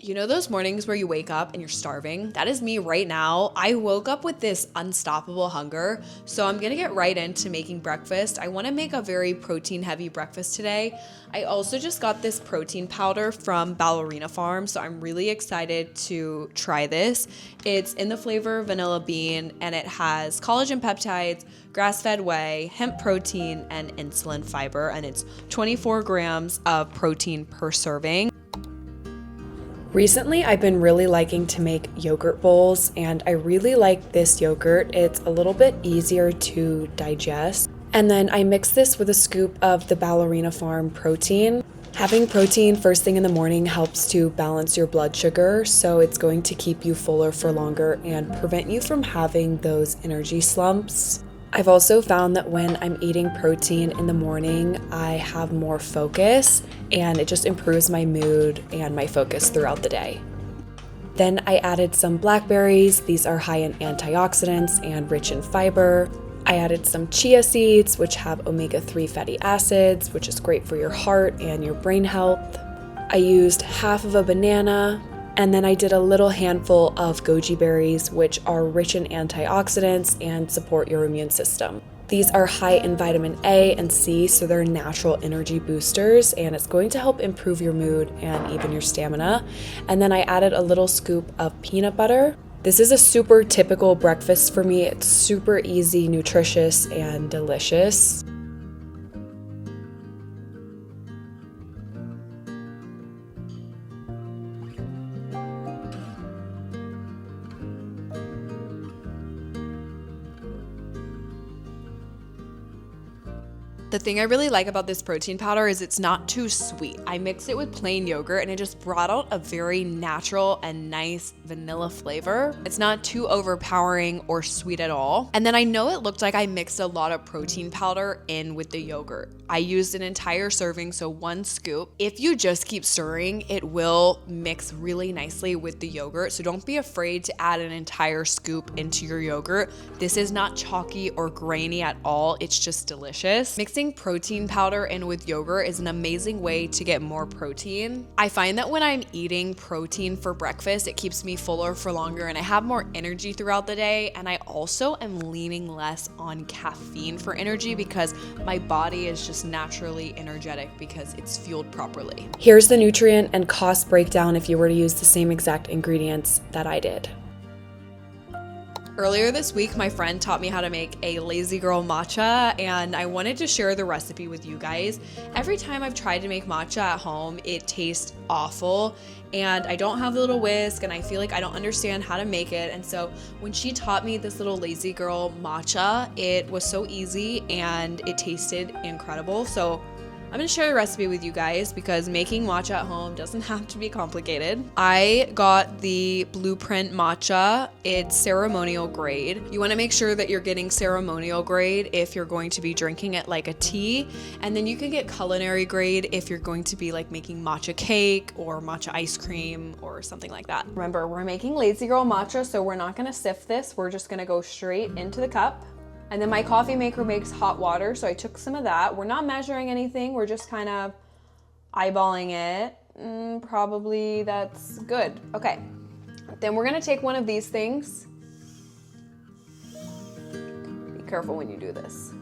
You know those mornings where you wake up and you're starving? That is me right now. I woke up with this unstoppable hunger, so I'm gonna get right into making breakfast. I wanna make a very protein-heavy breakfast today. I also just got this protein powder from Ballerina Farm, so I'm really excited to try this. It's in the flavor vanilla bean, and it has collagen peptides, grass-fed whey, hemp protein, and insulin fiber, and it's 24 grams of protein per serving. Recently, I've been really liking to make yogurt bowls, and I really like this yogurt. It's a little bit easier to digest. And then I mix this with a scoop of the Ballerina Farm protein. Having protein first thing in the morning helps to balance your blood sugar, so it's going to keep you fuller for longer and prevent you from having those energy slumps. I've also found that when I'm eating protein in the morning, I have more focus, and it just improves my mood and my focus throughout the day. Then I added some blackberries. These are high in antioxidants and rich in fiber. I added some chia seeds, which have omega-3 fatty acids, which is great for your heart and your brain health. I used half of a banana, and then I did a little handful of goji berries, which are rich in antioxidants and support your immune system. These are high in vitamin A and C, so they're natural energy boosters, and it's going to help improve your mood and even your stamina. And then I added a little scoop of peanut butter. This is a super typical breakfast for me. It's super easy, nutritious, and delicious. The thing I really like about this protein powder is it's not too sweet. I mixed it with plain yogurt and it just brought out a very natural and nice vanilla flavor. It's not too overpowering or sweet at all. And then I know it looked like I mixed a lot of protein powder in with the yogurt. I used an entire serving, so 1 scoop. If you just keep stirring, it will mix really nicely with the yogurt. So don't be afraid to add an entire scoop into your yogurt. This is not chalky or grainy at all. It's just delicious. Mixing protein powder in with yogurt is an amazing way to get more protein. I find that when I'm eating protein for breakfast, it keeps me fuller for longer and I have more energy throughout the day. And I also am leaning less on caffeine for energy because my body is just naturally energetic because it's fueled properly. Here's the nutrient and cost breakdown if you were to use the same exact ingredients that I did. Earlier this week, my friend taught me how to make a lazy girl matcha, and I wanted to share the recipe with you guys. Every time I've tried to make matcha at home, it tastes awful, and I don't have the little whisk, and I feel like I don't understand how to make it. And so when she taught me this little lazy girl matcha, it was so easy and it tasted incredible. So I'm gonna share the recipe with you guys because making matcha at home doesn't have to be complicated. I got the Blueprint matcha. It's ceremonial grade. You wanna make sure that you're getting ceremonial grade if you're going to be drinking it like a tea. And then you can get culinary grade if you're going to be like making matcha cake or matcha ice cream or something like that. Remember, we're making lazy girl matcha, so we're not gonna sift this. We're just gonna go straight into the cup. And then my coffee maker makes hot water, so I took some of that. We're not measuring anything, we're just kind of eyeballing it. Probably that's good. Okay, then we're gonna take one of these things. Be careful when you do this.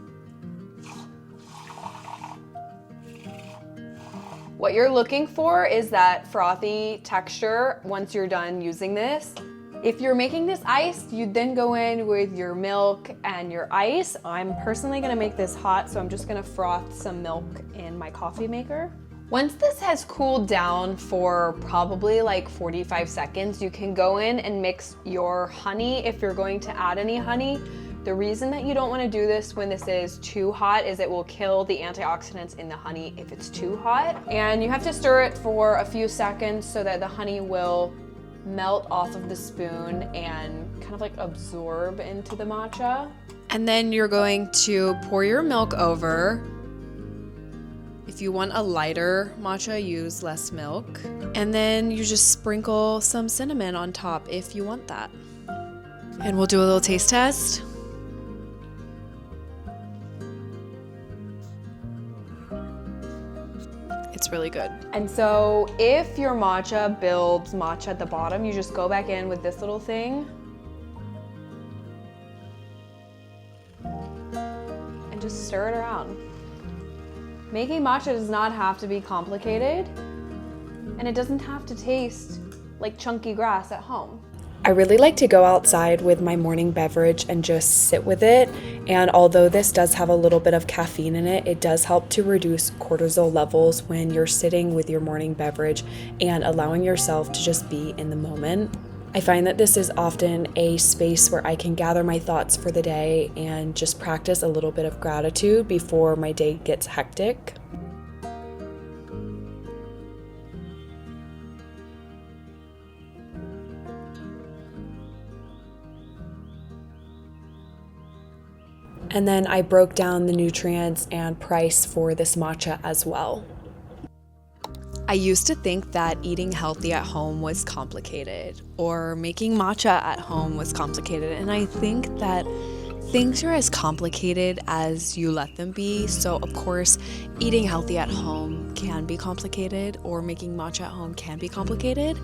What you're looking for is that frothy texture once you're done using this. If you're making this iced, you'd then go in with your milk and your ice. I'm personally gonna make this hot, so I'm just gonna froth some milk in my coffee maker. Once this has cooled down for probably like 45 seconds, you can go in and mix your honey if you're going to add any honey. The reason that you don't wanna do this when this is too hot is it will kill the antioxidants in the honey if it's too hot. And you have to stir it for a few seconds so that the honey will melt off of the spoon and kind of like absorb into the matcha. And then you're going to pour your milk over. If you want a lighter matcha, use less milk. And then you just sprinkle some cinnamon on top if you want that. And we'll do a little taste test. It's really good. And so if your matcha builds matcha at the bottom, you just go back in with this little thing and just stir it around. Making matcha does not have to be complicated, and it doesn't have to taste like chunky grass at home. I really like to go outside with my morning beverage and just sit with it. And although this does have a little bit of caffeine in it, it does help to reduce cortisol levels when you're sitting with your morning beverage and allowing yourself to just be in the moment. I find that this is often a space where I can gather my thoughts for the day and just practice a little bit of gratitude before my day gets hectic. And then I broke down the nutrients and price for this matcha as well. I used to think that eating healthy at home was complicated, or making matcha at home was complicated, and I think that things are as complicated as you let them be. So of course, eating healthy at home can be complicated, or making matcha at home can be complicated.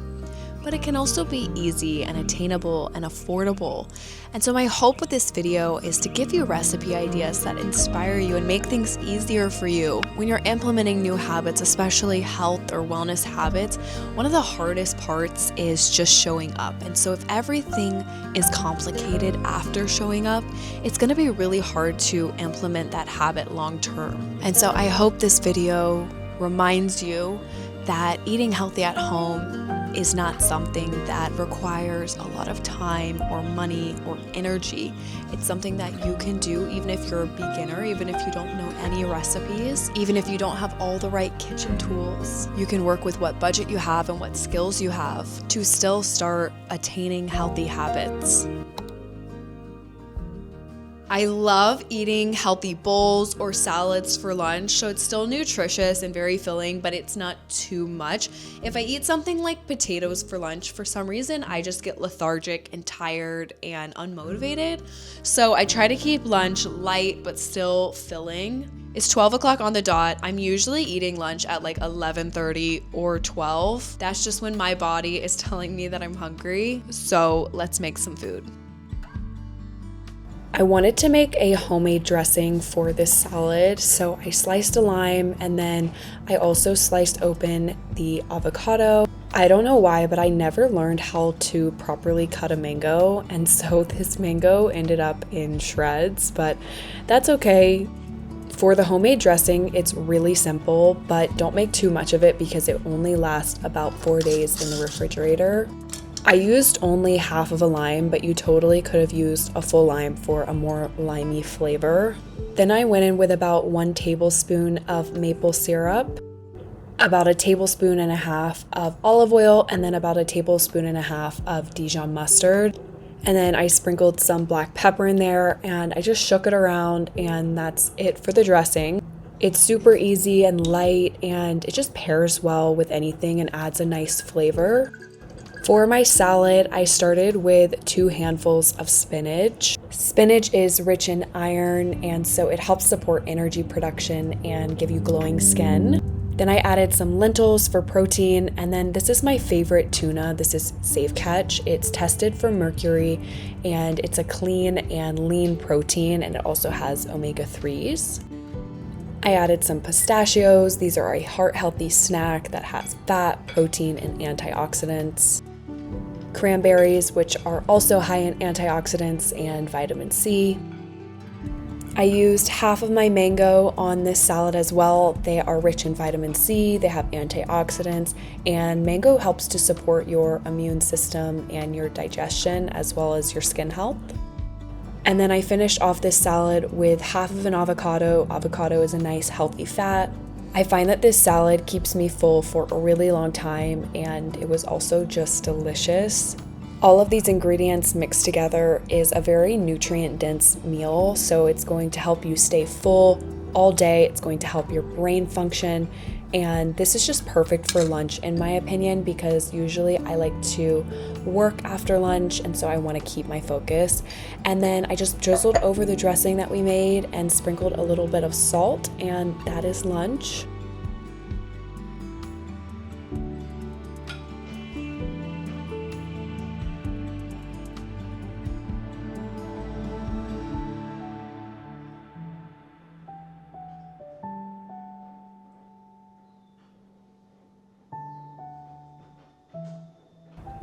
But it can also be easy and attainable and affordable. And so my hope with this video is to give you recipe ideas that inspire you and make things easier for you. When you're implementing new habits, especially health or wellness habits, one of the hardest parts is just showing up. And so if everything is complicated after showing up, it's gonna be really hard to implement that habit long term. And so I hope this video reminds you that eating healthy at home is not something that requires a lot of time or money or energy. It's something that you can do even if you're a beginner, even if you don't know any recipes, even if you don't have all the right kitchen tools. You can work with what budget you have and what skills you have to still start attaining healthy habits. I love eating healthy bowls or salads for lunch, so it's still nutritious and very filling, but it's not too much. If I eat something like potatoes for lunch, for some reason, I just get lethargic and tired and unmotivated. So I try to keep lunch light, but still filling. It's 12 o'clock on the dot. I'm usually eating lunch at like 11:30 or 12. That's just when my body is telling me that I'm hungry. So let's make some food. I wanted to make a homemade dressing for this salad, so I sliced a lime and then I also sliced open the avocado. I don't know why, but I never learned how to properly cut a mango, and so this mango ended up in shreds, but that's okay. For the homemade dressing, it's really simple, but don't make too much of it because it only lasts about 4 days in the refrigerator. I used only half of a lime, but you totally could have used a full lime for a more limey flavor. Then I went in with about 1 tablespoon of maple syrup, about 1.5 tablespoons of olive oil, and then about 1.5 tablespoons of Dijon mustard. And then I sprinkled some black pepper in there and I just shook it around, and that's it for the dressing. It's super easy and light, and it just pairs well with anything and adds a nice flavor. For my salad, I started with 2 handfuls of spinach. Spinach is rich in iron, and so it helps support energy production and give you glowing skin. Then I added some lentils for protein, and then this is my favorite tuna. This is Safe Catch. It's tested for mercury, and it's a clean and lean protein, and it also has omega-3s. I added some pistachios. These are a heart-healthy snack that has fat, protein, and antioxidants. Cranberries, which are also high in antioxidants and vitamin C. I used half of my mango on this salad as well. They are rich in vitamin C, they have antioxidants, and mango helps to support your immune system and your digestion as well as your skin health. And then I finished off this salad with half of an avocado. Avocado is a nice healthy fat. I find that this salad keeps me full for a really long time, and it was also just delicious. All of these ingredients mixed together is a very nutrient-dense meal, so it's going to help you stay full all day. It's going to help your brain function, and this is just perfect for lunch in my opinion, because usually I like to work after lunch, and so I want to keep my focus. And then I just drizzled over the dressing that we made and sprinkled a little bit of salt, and that is lunch.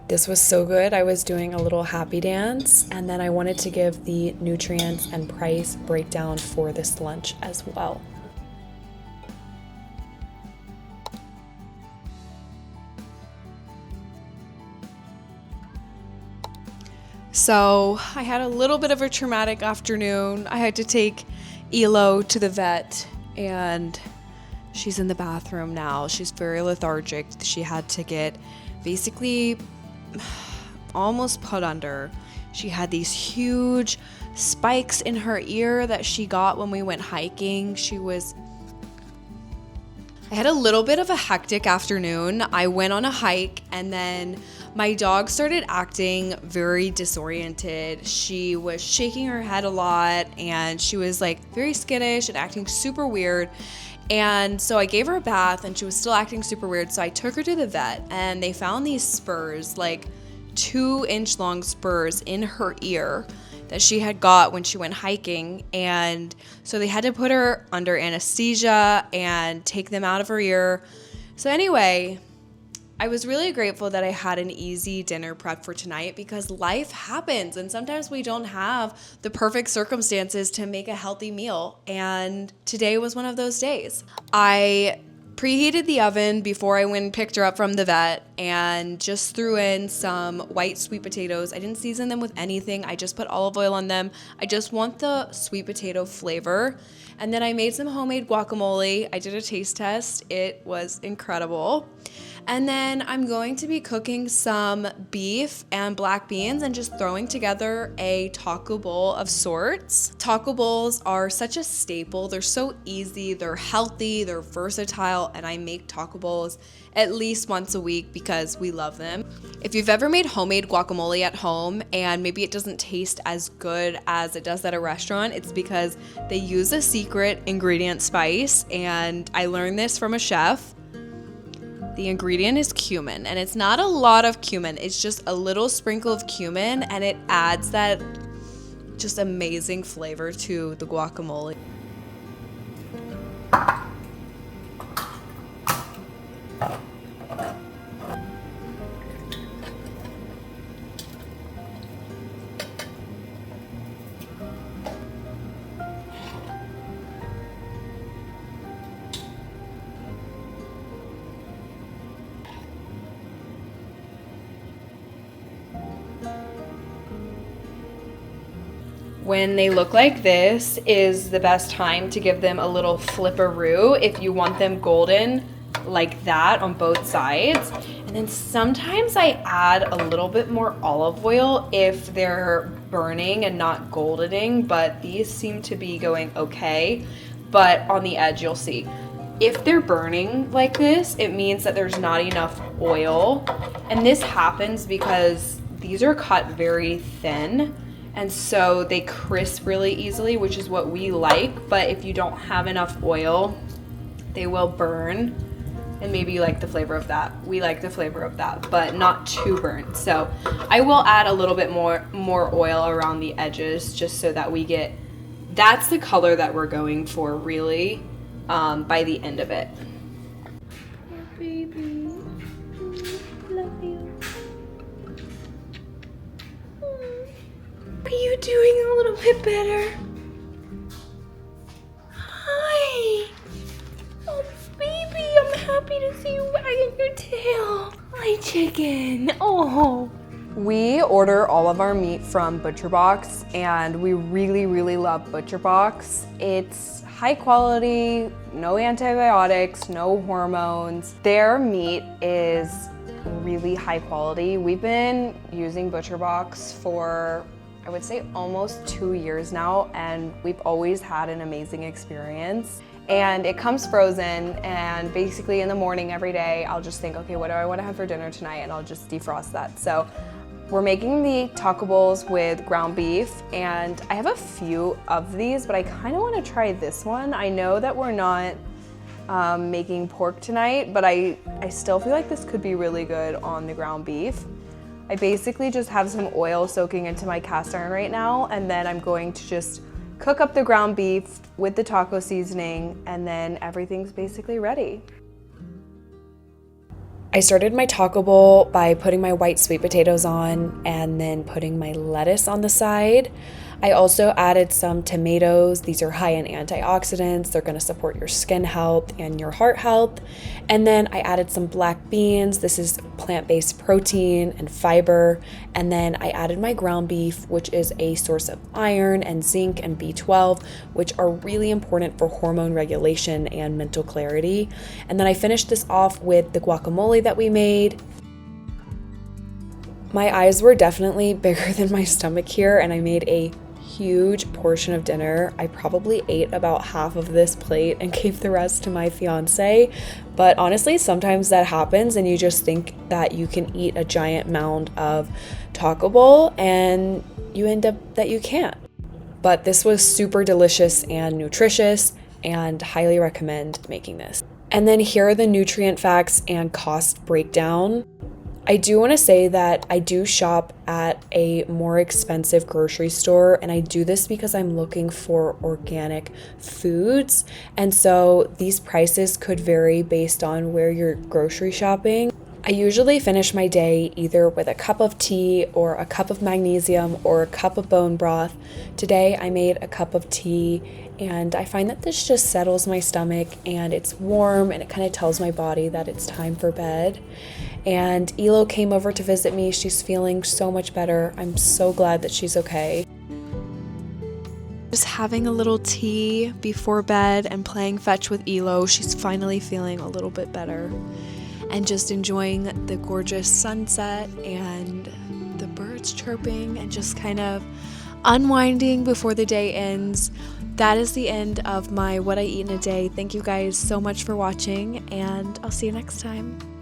This was so good. I was doing a little happy dance, and then I wanted to give the nutrients and price breakdown for this lunch as well. So I had a little bit of a traumatic afternoon. I had to take Elo to the vet, and she's in the bathroom now. She's very lethargic. She had to get basically almost put under. She had these huge spikes in her ear that she got when we went hiking. I had a little bit of a hectic afternoon. I went on a hike, and then my dog started acting very disoriented. She was shaking her head a lot, and she was like very skittish and acting super weird. And so I gave her a bath, and she was still acting super weird. So I took her to the vet, and they found these spurs, like 2-inch long spurs in her ear that she had got when she went hiking. And so they had to put her under anesthesia and take them out of her ear. So anyway, I was really grateful that I had an easy dinner prep for tonight, because life happens and sometimes we don't have the perfect circumstances to make a healthy meal. And today was one of those days. I preheated the oven before I went and picked her up from the vet, and just threw in some white sweet potatoes. I didn't season them with anything. I just put olive oil on them. I just want the sweet potato flavor. And then I made some homemade guacamole. I did a taste test. It was incredible. And then I'm going to be cooking some beef and black beans and just throwing together a taco bowl of sorts. Taco bowls are such a staple. They're so easy, they're healthy, they're versatile, and I make taco bowls at least once a week because we love them. If you've ever made homemade guacamole at home and maybe it doesn't taste as good as it does at a restaurant, it's because they use a secret ingredient spice, and I learned this from a chef. The ingredient is cumin, and it's not a lot of cumin. It's just a little sprinkle of cumin, and it adds that just amazing flavor to the guacamole. When they look like this is the best time to give them a little flipperoo if you want them golden like that on both sides. And then sometimes I add a little bit more olive oil if they're burning and not goldening, but these seem to be going okay. But on the edge, you'll see. If they're burning like this, it means that there's not enough oil. And this happens because these are cut very thin, and so they crisp really easily, which is what we like. But if you don't have enough oil, they will burn. And maybe you like the flavor of that. We like the flavor of that, but not too burnt. So I will add a little bit more oil around the edges just so that we get, that's the color that we're going for really by the end of it. Oh, baby. Love you. Are you doing a little bit better? Hi. Oh, baby, I'm happy to see you wagging your tail. Hi, chicken. Oh. We order all of our meat from ButcherBox, and we really, really love ButcherBox. It's high quality, no antibiotics, no hormones. Their meat is really high quality. We've been using ButcherBox for, I would say, almost 2 years now, and we've always had an amazing experience. And it comes frozen, and basically in the morning every day, I'll just think, okay, what do I want to have for dinner tonight? And I'll just defrost that. So we're making the taco bowls with ground beef, and I have a few of these, but I kind of want to try this one. I know that we're not making pork tonight, but I still feel like this could be really good on the ground beef. I basically just have some oil soaking into my cast iron right now, and then I'm going to just cook up the ground beef with the taco seasoning, and then everything's basically ready. I started my taco bowl by putting my white sweet potatoes on and then putting my lettuce on the side. I also added some tomatoes. These are high in antioxidants. They're going to support your skin health and your heart health. And then I added some black beans. This is plant-based protein and fiber. And then I added my ground beef, which is a source of iron and zinc and B12, which are really important for hormone regulation and mental clarity. And then I finished this off with the guacamole that we made. My eyes were definitely bigger than my stomach here, and I made a huge portion of dinner. I probably ate about half of this plate and gave the rest to my fiance. But honestly, sometimes that happens and you just think that you can eat a giant mound of taco bowl and you end up that you can't. But this was super delicious and nutritious, and highly recommend making this. And then here are the nutrient facts and cost breakdown. I do want to say that I do shop at a more expensive grocery store, and I do this because I'm looking for organic foods. And so these prices could vary based on where you're grocery shopping. I usually finish my day either with a cup of tea or a cup of magnesium or a cup of bone broth. Today I made a cup of tea, and I find that this just settles my stomach and it's warm and it kind of tells my body that it's time for bed. And Elo came over to visit me. She's feeling so much better. I'm so glad that she's okay. Just having a little tea before bed and playing fetch with Elo. She's finally feeling a little bit better. And just enjoying the gorgeous sunset and the birds chirping and just kind of unwinding before the day ends. That is the end of my What I Eat in a Day. Thank you guys so much for watching, and I'll see you next time.